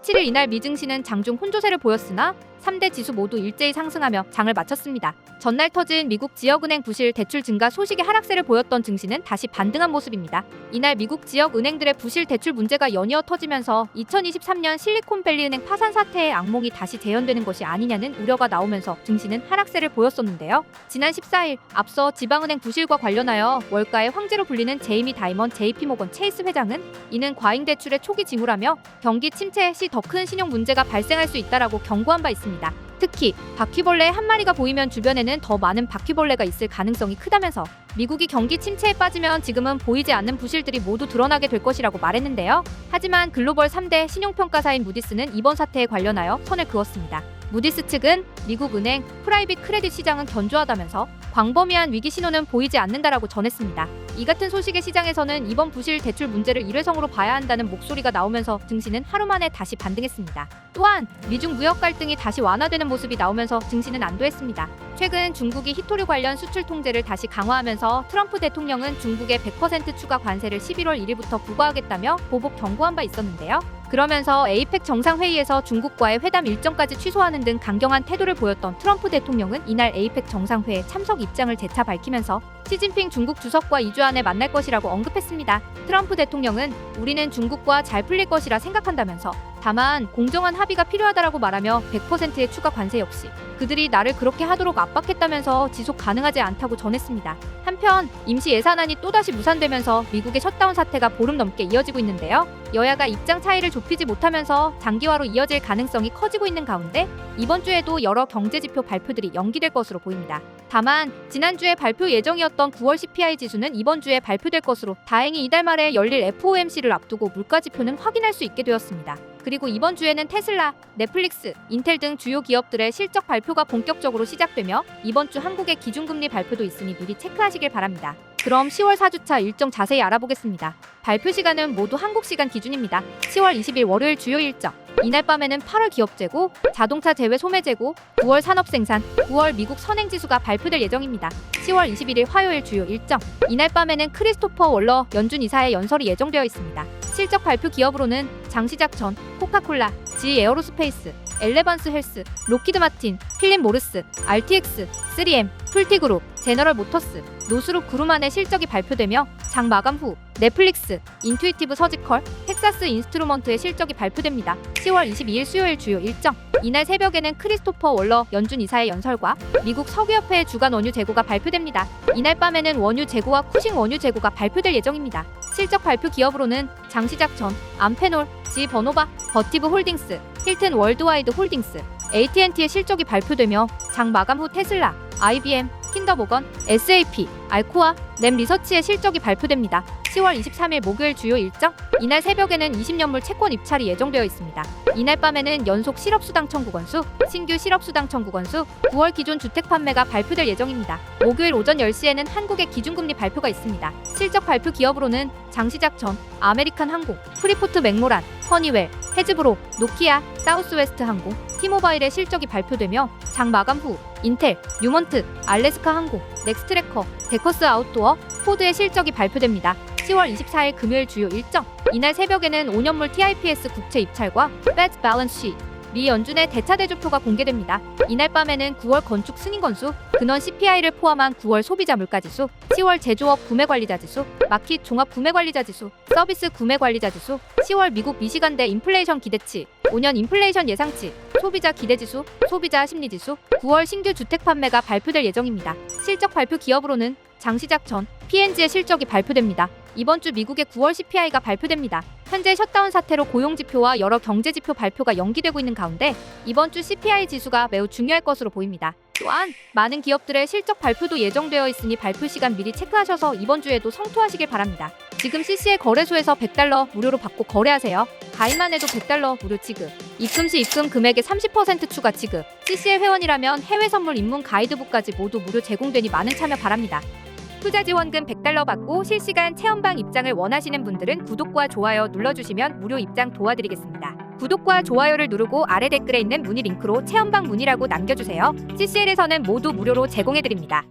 17일 이날 미 증시는 장중 혼조세를 보였으나 3대 지수 모두 일제히 상승하며 장을 마쳤습니다. 전날 터진 미국 지역은행 부실 대출 증가 소식에 하락세를 보였던 증시는 다시 반등한 모습입니다. 이날 미국 지역 은행들의 부실 대출 문제가 연이어 터지면서 2023년 실리콘밸리은행 파산 사태의 악몽이 다시 재현되는 것이 아니냐는 우려가 나오면서 증시는 하락세를 보였었는데요. 지난 14일 앞서 지방은행 부실과 관련하여 월가의 황제로 불리는 제이미 다이먼 JP모건 체이스 회장은 이는 과잉 대출의 초기 징후라며 경기 침체 시 더 큰 신용 문제가 발생할 수 있다라고 경고한 바 있습니다. 특히 바퀴벌레 한 마리가 보이면 주변에는 더 많은 바퀴벌레가 있을 가능성이 크다면서 미국이 경기 침체에 빠지면 지금은 보이지 않는 부실들이 모두 드러나게 될 것이라고 말했는데요. 하지만 글로벌 3대 신용평가사인 무디스는 이번 사태에 관련하여 선을 그었습니다. 무디스 측은 미국 은행, 프라이빗 크레딧 시장은 견조하다면서 광범위한 위기 신호는 보이지 않는다라고 전했습니다. 이 같은 소식에 시장에서는 이번 부실 대출 문제를 일회성으로 봐야 한다는 목소리가 나오면서 증시는 하루 만에 다시 반등했습니다. 또한 미중 무역 갈등이 다시 완화되는 모습이 나오면서 증시는 안도했습니다. 최근 중국이 히토류 관련 수출 통제를 다시 강화하면서 트럼프 대통령은 중국에 100% 추가 관세를 11월 1일부터 부과하겠다며 보복 경고한 바 있었는데요. 그러면서 에이펙 정상회의에서 중국과의 회담 일정까지 취소하는 등 강경한 태도를 보였던 트럼프 대통령은 이날 에이펙 정상회에 참석 입장을 재차 밝히면서 시진핑 중국 주석과 2주 안에 만날 것이라고 언급했습니다. 트럼프 대통령은 우리는 중국과 잘 풀릴 것이라 생각한다면서 다만 공정한 합의가 필요하다라고 말하며 100%의 추가 관세 역시 그들이 나를 그렇게 하도록 압박했다면서 지속 가능하지 않다고 전했습니다. 한편 임시 예산안이 또다시 무산되면서 미국의 셧다운 사태가 보름 넘게 이어지고 있는데요. 여야가 입장 차이를 좁히지 못하면서 장기화로 이어질 가능성이 커지고 있는 가운데 이번 주에도 여러 경제지표 발표들이 연기될 것으로 보입니다. 다만 지난주에 발표 예정이었던 9월 CPI 지수는 이번 주에 발표될 것으로 다행히 이달 말에 열릴 FOMC를 앞두고 물가지표는 확인할 수 있게 되었습니다. 그리고 이번 주에는 테슬라, 넷플릭스, 인텔 등 주요 기업들의 실적 발표가 본격적으로 시작되며 이번 주 한국의 기준금리 발표도 있으니 미리 체크하시길 바랍니다. 그럼 10월 4주차 일정 자세히 알아보겠습니다. 발표 시간은 모두 한국 시간 기준입니다. 10월 20일 월요일 주요 일정. 이날 밤에는 8월 기업재고, 자동차 제외 소매재고, 9월 산업생산, 9월 미국 선행지수가 발표될 예정입니다. 10월 21일 화요일 주요 일정. 이날 밤에는 크리스토퍼 월러 연준 이사의 연설이 예정되어 있습니다. 실적 발표 기업으로는 장시작 전, 코카콜라, 지 에어로스페이스, 엘레반스 헬스, 로키드 마틴, 필립 모리스, RTX, 3M, 풀티그룹, 제너럴 모터스, 노스룹 그룹만의 실적이 발표되며 장 마감 후 넷플릭스, 인투이티브 서지컬, 텍사스 인스트루먼트의 실적이 발표됩니다. 10월 22일 수요일 주요 일정. 이날 새벽에는 크리스토퍼 월러 연준 이사의 연설과 미국 석유협회의 주간 원유 재고가 발표됩니다. 이날 밤에는 원유 재고와 쿠싱 원유 재고가 발표될 예정입니다. 실적 발표 기업으로는 장시작 전, 암페놀, 지 버노바, 버티브 홀딩스, 힐튼 월드와이드 홀딩스, AT&T의 실적이 발표되며 장 마감 후 테슬라, IBM, 킨더모건, SAP, 알코아, 램 리서치의 실적이 발표됩니다. 10월 23일 목요일 주요 일정. 이날 새벽에는 20년물 채권 입찰이 예정되어 있습니다. 이날 밤에는 연속 실업수당 청구 건수, 신규 실업수당 청구 건수, 9월 기존 주택 판매가 발표될 예정입니다. 목요일 오전 10시에는 한국의 기준금리 발표가 있습니다. 실적 발표 기업으로는 장시작 전, 아메리칸 항공, 프리포트 맥모란, 허니웰, 헤즈브로, 노키아, 사우스웨스트 항공, 티모바일의 실적이 발표되며 장 마감 후 인텔, 뉴먼트, 알래스카 항공, 넥스트래커, 데커스 아웃도어, 포드의 실적이 발표됩니다. 10월 24일 금요일 주요 일정. 이날 새벽에는 5년물 TIPS 국채 입찰과 배드 밸런스 시, 미 연준의 대차 대조표가 공개됩니다. 이날 밤에는 9월 건축 승인 건수, 근원 CPI를 포함한 9월 소비자 물가지수, 10월 제조업 구매관리자 지수, 마킷 종합 구매관리자 지수, 서비스 구매관리자 지수, 10월 미국 미시간대 인플레이션 기대치, 5년 인플레이션 예상치, 소비자 기대지수, 소비자 심리지수, 9월 신규 주택 판매가 발표될 예정입니다. 실적 발표 기업으로는 장시작 전, P&G의 실적이 발표됩니다. 이번 주 미국의 9월 CPI가 발표됩니다. 현재 셧다운 사태로 고용지표와 여러 경제지표 발표가 연기되고 있는 가운데 이번 주 CPI 지수가 매우 중요할 것으로 보입니다. 또한 많은 기업들의 실적 발표도 예정되어 있으니 발표 시간 미리 체크하셔서 이번 주에도 성투하시길 바랍니다. 지금 CCL 거래소에서 $100 무료로 받고 거래하세요. 가입만 해도 $100 무료 지급. 입금 시 입금 금액의 30% 추가 지급. CCL 회원이라면 해외 선물 입문 가이드북까지 모두 무료 제공되니 많은 참여 바랍니다. 투자 지원금 $100 받고 실시간 체험방 입장을 원하시는 분들은 구독과 좋아요 눌러주시면 무료 입장 도와드리겠습니다. 구독과 좋아요를 누르고 아래 댓글에 있는 문의 링크로 체험방 문의라고 남겨주세요. CCL에서는 모두 무료로 제공해드립니다.